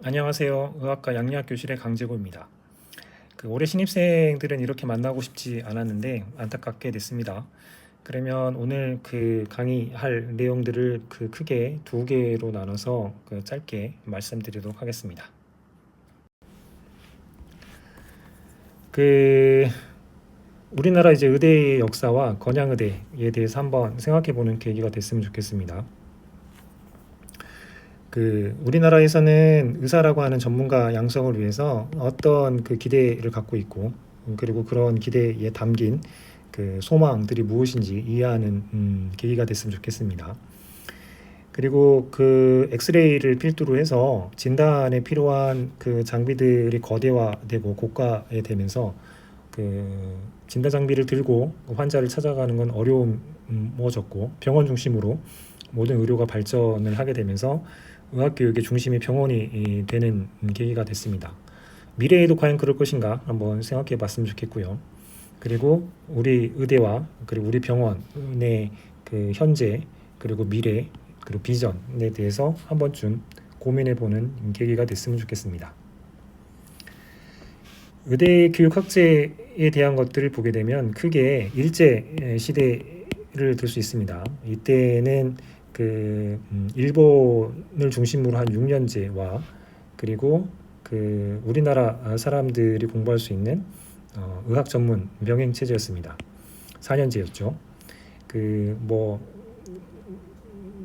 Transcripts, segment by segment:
안녕하세요. 의학과 양리학교실의 강재고입니다. 올해 신입생들은 이렇게 만나고 싶지 않았는데 안타깝게 됐습니다. 그러면 오늘 강의할 내용들을 크게 두 개로 나눠서 짧게 말씀드리도록 하겠습니다. 우리나라 이제 의대의 역사와 건양의대에 대해서 한번 생각해 보는 계기가 됐으면 좋겠습니다. 우리나라에서는 의사라고 하는 전문가 양성을 위해서 어떤 기대를 갖고 있고, 그리고 그런 기대에 담긴 소망들이 무엇인지 이해하는 계기가 됐으면 좋겠습니다. 그리고 엑스레이를 필두로 해서 진단에 필요한 장비들이 거대화되고 고가에 되면서 진단 장비를 들고 환자를 찾아가는 건 어려워졌고, 병원 중심으로 모든 의료가 발전을 하게 되면서 의학교육의 중심이 병원이 되는 계기가 됐습니다. 미래에도 과연 그럴 것인가 한번 생각해 봤으면 좋겠고요. 그리고 우리 의대와 그리고 우리 병원의 현재 그리고 미래 그리고 비전에 대해서 한 번쯤 고민해 보는 계기가 됐으면 좋겠습니다. 의대 교육 학제에 대한 것들을 보게 되면 크게 일제 시대를 들 수 있습니다. 이때는 일본을 중심으로 한 6년제와 그리고 우리나라 사람들이 공부할 수 있는 의학 전문 병행 체제였습니다. 4년제였죠.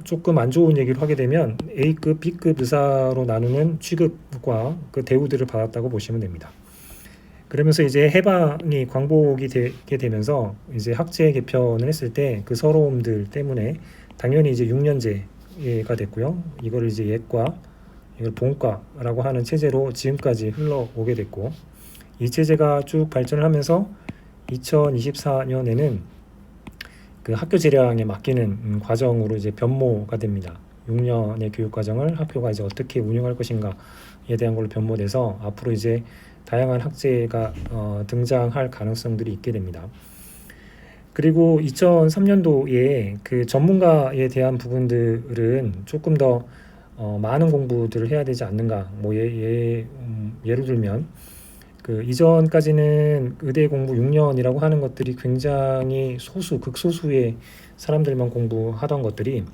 조금 안 좋은 얘기를 하게 되면 A급, B급 의사로 나누는 취급과 대우들을 받았다고 보시면 됩니다. 그러면서 이제 해방이 광복이 되게 되면서 이제 학제 개편을 했을 때 서러움들 때문에 당연히 이제 6년제가 됐고요. 이걸 이제 예과, 이걸 본과라고 하는 체제로 지금까지 흘러오게 됐고, 이 체제가 쭉 발전을 하면서 2024년에는 학교 재량에 맡기는 과정으로 이제 변모가 됩니다. 6년의 교육 과정을 학교가 이제 어떻게 운영할 것인가에 대한 걸로 변모돼서 앞으로 이제 다양한 학제가 등장할 가능성들이 있게 됩니다. 그리고 2003년도에 전문가에 대한 부분들은 조금 더 많은 공부들을 해야 되지 않는가. 예를 들면 이전까지는 의대 공부 6년이라고 하는 것들이 굉장히 극소수의 사람들만 공부하던 것들이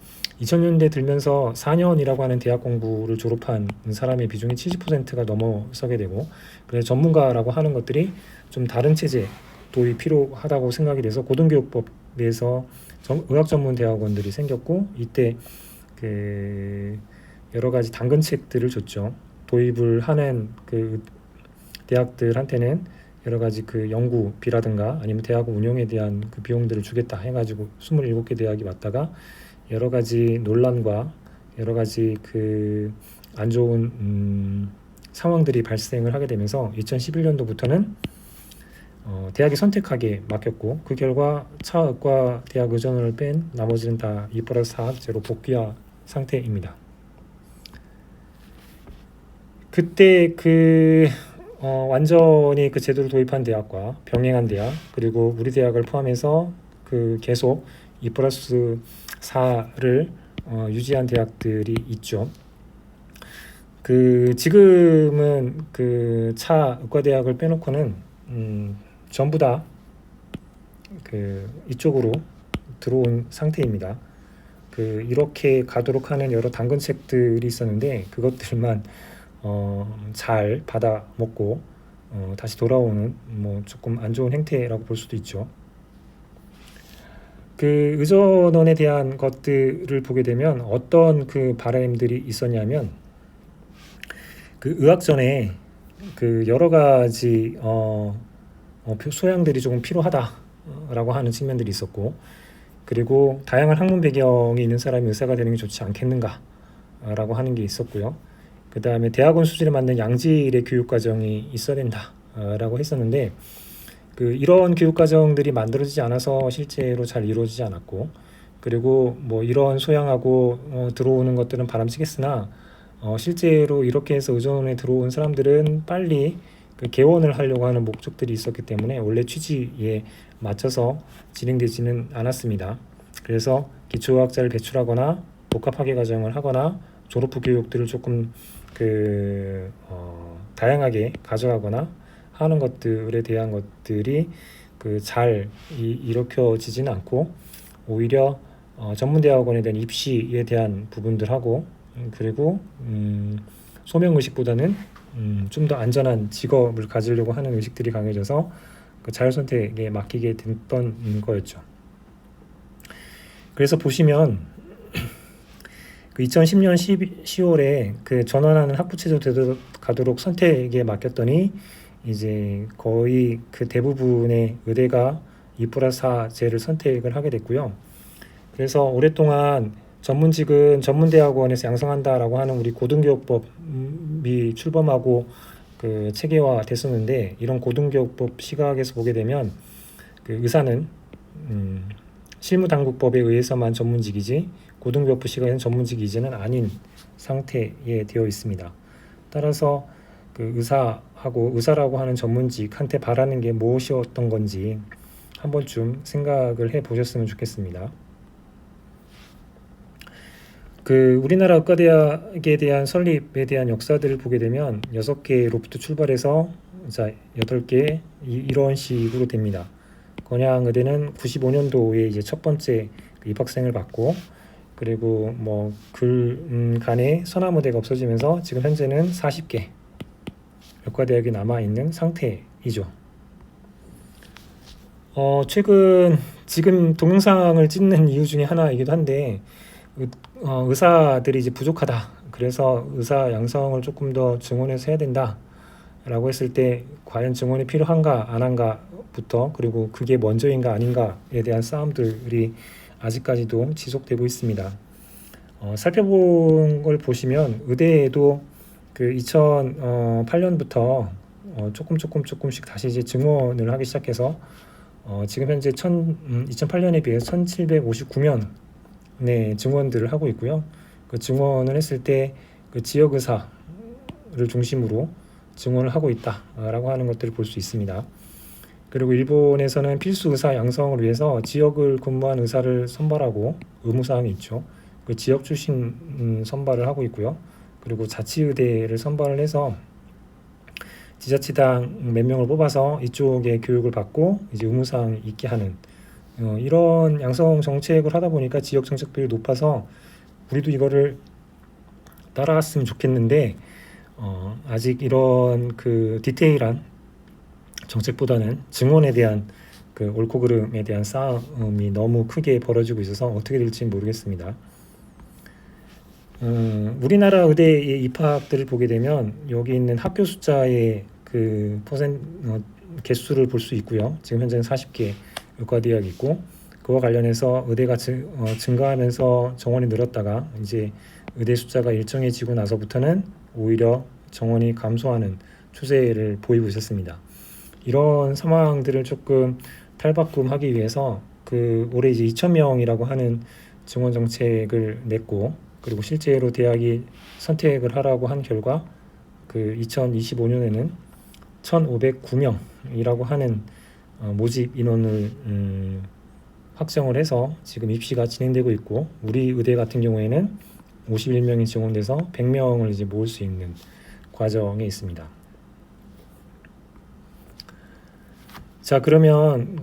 2000년대 들면서 4년이라고 하는 대학 공부를 졸업한 사람의 비중이 70%가 넘어서게 되고, 그래서 전문가라고 하는 것들이 좀 다른 체제 도입이 필요하다고 생각이 돼서 고등교육법에서 의학 전문 대학원들이 생겼고, 이때 여러 가지 당근책들을 줬죠. 도입을 하는 대학들한테는 여러 가지 연구비라든가 아니면 대학원 운영에 대한 비용들을 주겠다 해가지고 27개 대학이 왔다가 여러 가지 논란과 여러 가지 안 좋은 상황들이 발생을 하게 되면서 2011년도부터는 대학이 선택하게 맡겼고, 그 결과 차의과 대학 의전을 뺀 나머지는 다 2+4 학제로 복귀한 상태입니다. 그때 완전히 제도를 도입한 대학과 병행한 대학, 그리고 우리 대학을 포함해서 계속 2+4를 유지한 대학들이 있죠. 지금은 차 의과대학을 빼놓고는 전부 다 이쪽으로 들어온 상태입니다. 이렇게 가도록 하는 여러 당근책들이 있었는데 그것들만 잘 받아 먹고 다시 돌아오는 조금 안 좋은 행태라고 볼 수도 있죠. 의전원에 대한 것들을 보게 되면 어떤 바람들이 있었냐면 의학전에 여러 가지 소양들이 조금 필요하다라고 하는 측면들이 있었고, 그리고 다양한 학문 배경이 있는 사람이 의사가 되는 게 좋지 않겠는가라고 하는 게 있었고요. 그 다음에 대학원 수준에 맞는 양질의 교육 과정이 있어야 된다라고 했었는데 이런 교육 과정들이 만들어지지 않아서 실제로 잘 이루어지지 않았고, 그리고 이런 소양하고 들어오는 것들은 바람직했으나 실제로 이렇게 해서 의전원에 들어온 사람들은 빨리 개원을 하려고 하는 목적들이 있었기 때문에 원래 취지에 맞춰서 진행되지는 않았습니다. 그래서 기초의학자를 배출하거나 복합학위 과정을 하거나 졸업 후 교육들을 조금 다양하게 가져가거나 하는 것들에 대한 것들이 잘 일으켜지지는 않고 오히려 전문대학원에 대한 입시에 대한 부분들하고 그리고 소명의식보다는 좀 더 안전한 직업을 가지려고 하는 의식들이 강해져서 자율선택에 맡기게 됐던 거였죠. 그래서 보시면 2010년 10월에 전환하는 학부체제로 되도록 선택에 맡겼더니 이제 거의 대부분의 의대가 2+4제를 선택을 하게 됐고요. 그래서 오랫동안 전문직은 전문대학원에서 양성한다라고 하는 우리 고등교육법이 출범하고 체계화 됐었는데, 이런 고등교육법 시각에서 보게 되면 의사는 실무당국법에 의해서만 전문직이지 고등교육법 시각에는 전문직이 이제는 아닌 상태에 되어 있습니다. 따라서 의사라고 하는 전문직한테 바라는 게 무엇이었던 건지 한 번쯤 생각을 해 보셨으면 좋겠습니다. 우리나라 의과대학에 대한 설립에 대한 역사들을 보게 되면 6개로부터 출발해서 8개 이런 식으로 됩니다. 건양의대는 95년도에 이제 첫 번째 입학생을 받고, 그리고 간에 서남의대가 없어지면서 지금 현재는 40개 의과대학이 남아 있는 상태이죠. 지금 동영상을 찍는 이유 중에 하나이기도 한데, 의사들이 이제 부족하다, 그래서 의사 양성을 조금 더 증원해서 해야 된다 라고 했을 때 과연 증원이 필요한가 안 한가부터, 그리고 그게 먼저인가 아닌가에 대한 싸움들이 아직까지도 지속되고 있습니다. 살펴본 걸 보시면 의대에도 2008년부터 조금씩 다시 이제 증원을 하기 시작해서 지금 현재 2008년에 비해 1759명 증원들을 하고 있고요. 증원을 했을 때 지역 의사를 중심으로 증원을 하고 있다라고 하는 것들을 볼 수 있습니다. 그리고 일본에서는 필수 의사 양성을 위해서 지역을 근무한 의사를 선발하고 의무사항이 있죠. 지역 출신 선발을 하고 있고요. 그리고 자치의대를 선발을 해서 지자체당 몇 명을 뽑아서 이쪽에 교육을 받고 이제 의무사항이 있게 하는 이런 양성 정책을 하다 보니까 지역 정책비율이 높아서 우리도 이거를 따라갔으면 좋겠는데, 아직 이런 디테일한 정책보다는 증원에 대한 옳고 그름에 대한 싸움이 너무 크게 벌어지고 있어서 어떻게 될지 모르겠습니다. 우리나라 의대의 입학들을 보게 되면 여기 있는 학교 숫자의 개수를 볼 수 있고요. 지금 현재는 40개 의과대학이 있고, 그와 관련해서 의대가 증가하면서 정원이 늘었다가 이제 의대 숫자가 일정해지고 나서부터는 오히려 정원이 감소하는 추세를 보이고 있었습니다. 이런 상황들을 조금 탈바꿈하기 위해서 올해 이제 2,000명이라고 하는 증원 정책을 냈고, 그리고 실제로 대학이 선택을 하라고 한 결과 2025년에는 1,509명이라고 하는 모집 인원을 확정을 해서 지금 입시가 진행되고 있고, 우리 의대 같은 경우에는 51명이 증원돼서 100명을 이제 모을 수 있는 과정에 있습니다. 자, 그러면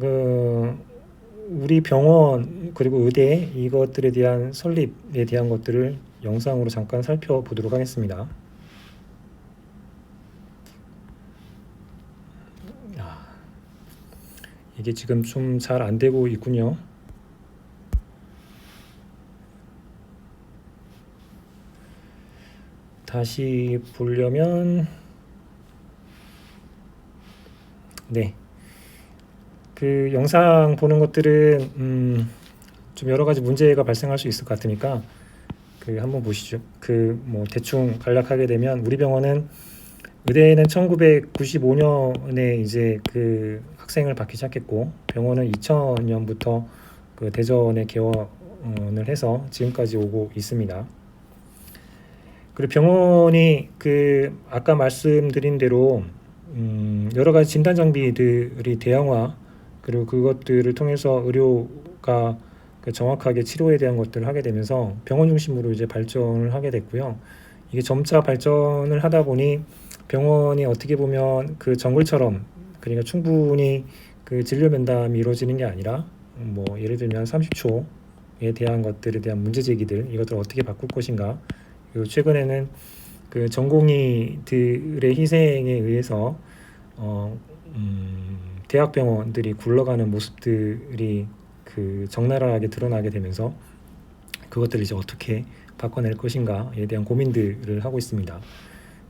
우리 병원 그리고 의대 이것들에 대한 설립에 대한 것들을 영상으로 잠깐 살펴보도록 하겠습니다. 이게 지금 좀 잘 안 되고 있군요. 다시 보려면 영상 보는 것들은 좀 여러 가지 문제가 발생할 수 있을 것 같으니까 한번 보시죠. 대충 간략하게 되면 우리 병원은 의대는 1995년에 이제 학생을 받기 시작했고, 병원은 2000년부터 대전에 개원을 해서 지금까지 오고 있습니다. 그리고 병원이 아까 말씀드린 대로 여러 가지 진단 장비들이 대형화, 그리고 그것들을 통해서 의료가 그 정확하게 치료에 대한 것들을 하게 되면서 병원 중심으로 이제 발전을 하게 됐고요. 이게 점차 발전을 하다 보니 병원이 어떻게 보면 그 정글처럼, 그러니까 충분히 그 진료 면담이 이루어지는 게 아니라 뭐 예를 들면 30초에 대한 것들에 대한 문제 제기들, 이것들을 어떻게 바꿀 것인가. 그리고 최근에는 그 전공의들의 희생에 의해서 대학병원들이 굴러가는 모습들이 그 적나라하게 드러나게 되면서 그것들을 이제 어떻게 바꿔낼 것인가에 대한 고민들을 하고 있습니다.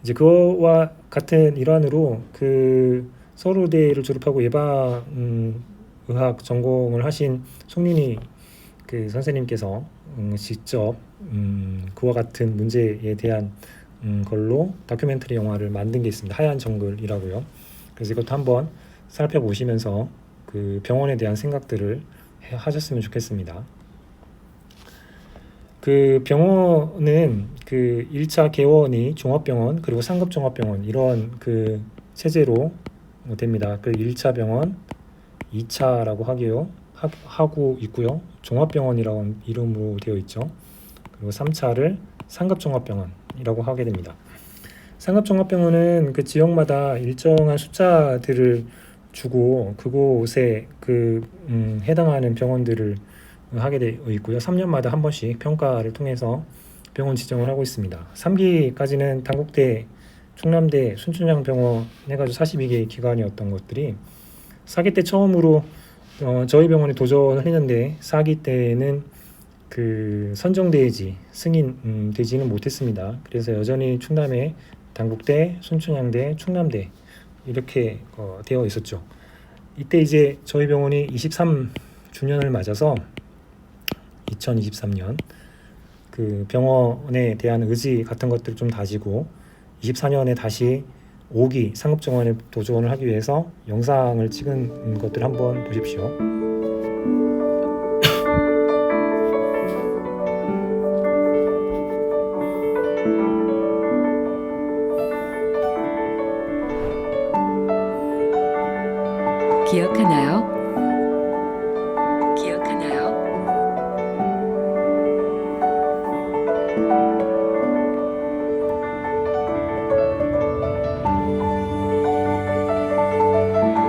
이제 그와 같은 일환으로 그 서울대를 졸업하고 예방의학 전공을 하신 송린이 그 선생님께서 직접 그와 같은 문제에 대한 걸로 다큐멘터리 영화를 만든 게 있습니다. 하얀 정글이라고요. 그래서 이것도 한번 살펴보시면서 그 병원에 대한 생각들을 하셨으면 좋겠습니다. 그 병원은 그 1차 개원이 종합병원 그리고 상급 종합병원 이런 그 체제로 됩니다. 그 1차 병원, 2차라고 하고 있고요. 종합병원이라는 이름으로 되어 있죠. 그리고 3차를 상급종합병원이라고 하게 됩니다. 상급종합병원은 그 지역마다 일정한 숫자들을 주고 그곳에 그 해당하는 병원들을 하게 되어 있고요. 3년마다 한 번씩 평가를 통해서 병원 지정을 하고 있습니다. 3기까지는 단국대, 충남대, 순천향병원 해가지고 42개의 기관이었던 것들이 4기 때 처음으로 저희 병원에 도전을 했는데 4기 때는 그 선정되지 승인되지는 못했습니다. 그래서 여전히 충남에 단국대, 순천향대, 충남대 이렇게 되어 있었죠. 이때 이제 저희 병원이 23주년을 맞아서 2023년 그 병원에 대한 의지 같은 것들을 좀 다지고 24년에 다시 5기 상급정원에 도전을 하기 위해서 영상을 찍은 것들 한번 보십시오. 기억하나요? 기억하나요?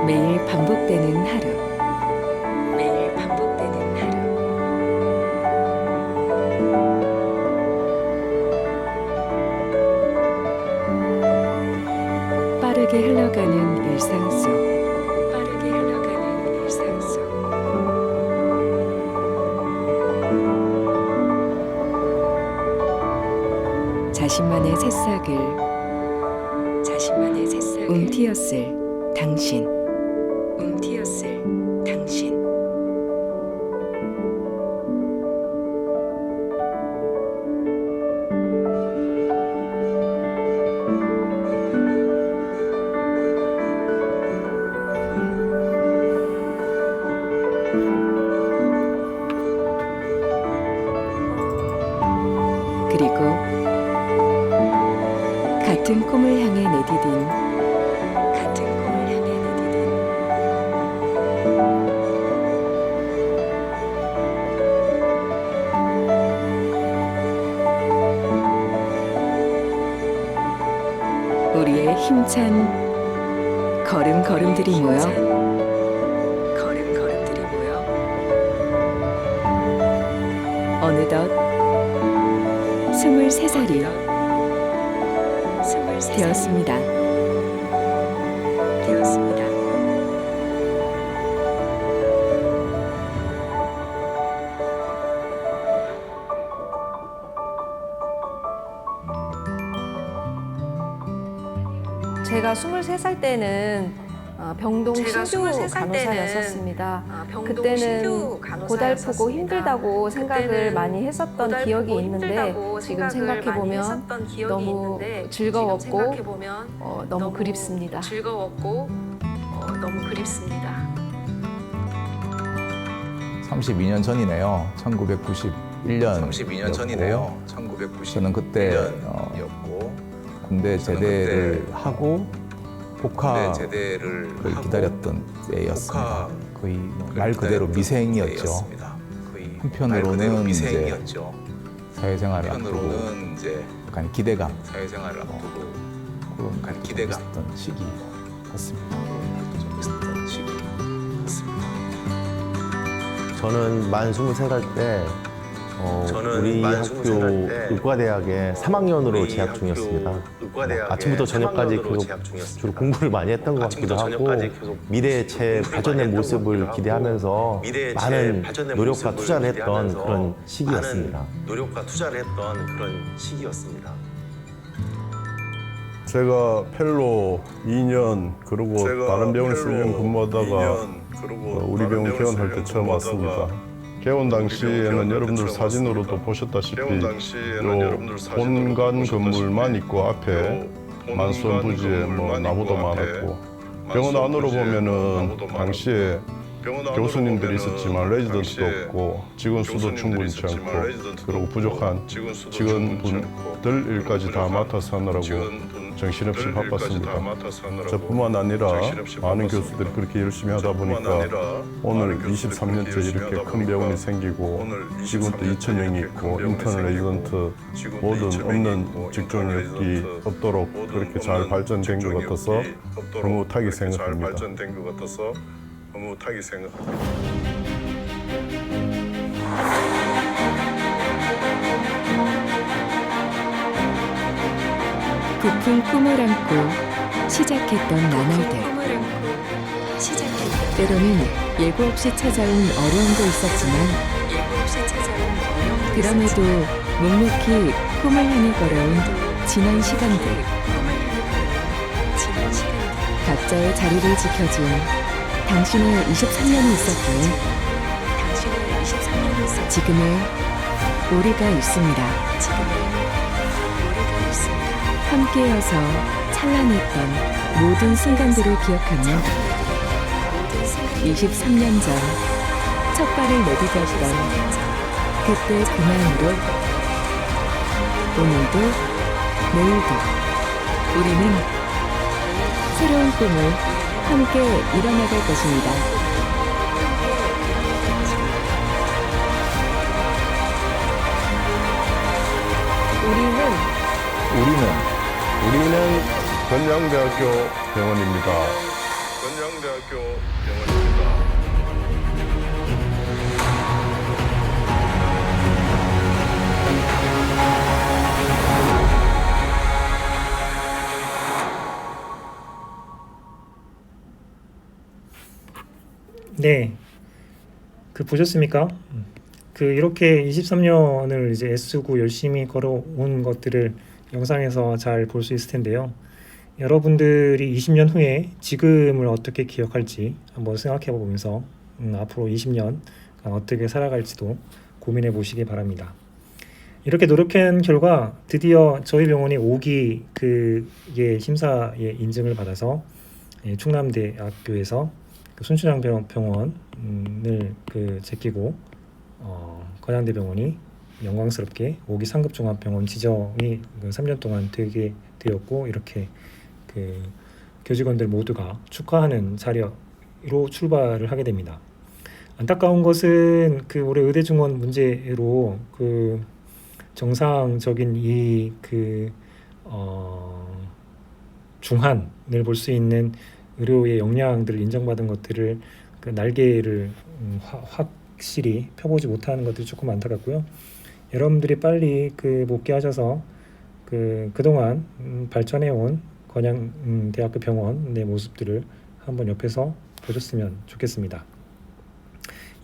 매일 반복되는 하루. 매일 반복되는 하루. 빠르게 흘러가는 일상 속. 빠르게 흘러가는 일상 속. 자신만의 새싹을 움티었을 당신. 움티었을 당신. 그리고 같은 꿈을 향해 내디딘 우리의 힘찬 걸음걸음들이 모여 어느덧 23살이 되었습니다. 제가 23살 때는 병동 신규 간호사였었습니다. 그때는 고달프고 힘들다고 생각을 많이 했었던 기억이 있는데 지금 생각해보면 너무 즐거웠고 너무 그립습니다. 32년 전이네요. 1991년. 32년 전이네요. 1991년. 저는 그때 군대 제대를 하고 복학을 기다렸던 때였습니다. 거의 말 그대로 미생이었죠. 한편으로는 이제 미생이었죠. 사회생활을 앞두고 한편으로는 이제 약간 기대감 사회생활을 앞두고 그런 약간 기대감. 있었던 시기 같습니다. 좀 있었던 시기 같습니다. 저는 만 23살 때 우리 학교 의과대학에 3학년으로 재학 중이었습니다. 아침부터 저녁까지 계속 주로 공부를 많이 했던 것 같기도 하고 미래의 제 발전된 모습을 기대하면서 많은 노력과 투자를 했던 그런 시기였습니다. 제가 펠로 2년 그리고 다른 병원에서 1년 근무하다가 우리 병원 개원할 때 처음 왔습니다. 개원 당시에는 여러분들 사진으로도 보셨다시피 요 본관 건물만 있고 앞에 만수원 부지에 뭐 나무도 많았고 병원 안으로 보면은 당시에 교수님들이 있었지만 레지던트도 없고 직원 수도 충분치 않고 그리고 부족한 직원분들 일까지 다 맡아서 하느라고 정신없이 바빴습니다. 저뿐만 아니라 많은 교수들이 그렇게 열심히 하다 보니까 오늘 23년째 이렇게 큰 병원이 생기고 직원도 2,000명이 있고 인턴 레지던트 모든 없는 직종력이 없도록 그렇게 잘 발전된 것 같아서 흐뭇하게 생각합니다. 부푼 꿈을 안고 시작했던 나날들. 때로는 예고 없이 찾아온 어려움도 있었지만 그럼에도 묵묵히 꿈을 향해 걸어온 지난 시간들. 각자의 자리를 지켜준 당신의 23년이 있었기에 지금의 우리가 있습니다. 함께여서 찬란했던 모든 순간들을 기억하며 23년 전 첫 발을 내디뎠던 그때 그 마음으로 오늘도 내일도 우리는 새로운 꿈을 함께 이뤄나갈 것입니다. 우리는 건양대학교 병원입니다. 네, 보셨습니까? 이렇게 23년을 이제 애쓰고 열심히 걸어온 것들을 영상에서 잘 볼 수 있을 텐데요. 여러분들이 20년 후에 지금을 어떻게 기억할지 한번 생각해 보면서 앞으로 20년 어떻게 살아갈지도 고민해 보시기 바랍니다. 이렇게 노력한 결과 드디어 저희 병원이 5기 심사에 인증을 받아서 충남대학교에서 순천향병원을 제끼고 건양대병원이 영광스럽게 5기 상급종합병원 지정이 3년 동안 되게 되었고 이렇게 교직원들 모두가 축하하는 자리로 출발을 하게 됩니다. 안타까운 것은 올해 의대 증원 문제로 정상적인 이 중한을 볼 수 있는 의료의 역량들을 인정받은 것들을 날개를 확실히 펴보지 못하는 것들이 조금 안타깝고요. 여러분들이 빨리 복귀하셔서 그동안 발전해온 건양대학교 병원의 모습들을 한번 옆에서 보셨으면 좋겠습니다.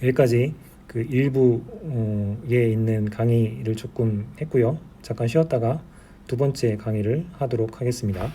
여기까지 일부에 있는 강의를 조금 했고요. 잠깐 쉬었다가 두 번째 강의를 하도록 하겠습니다.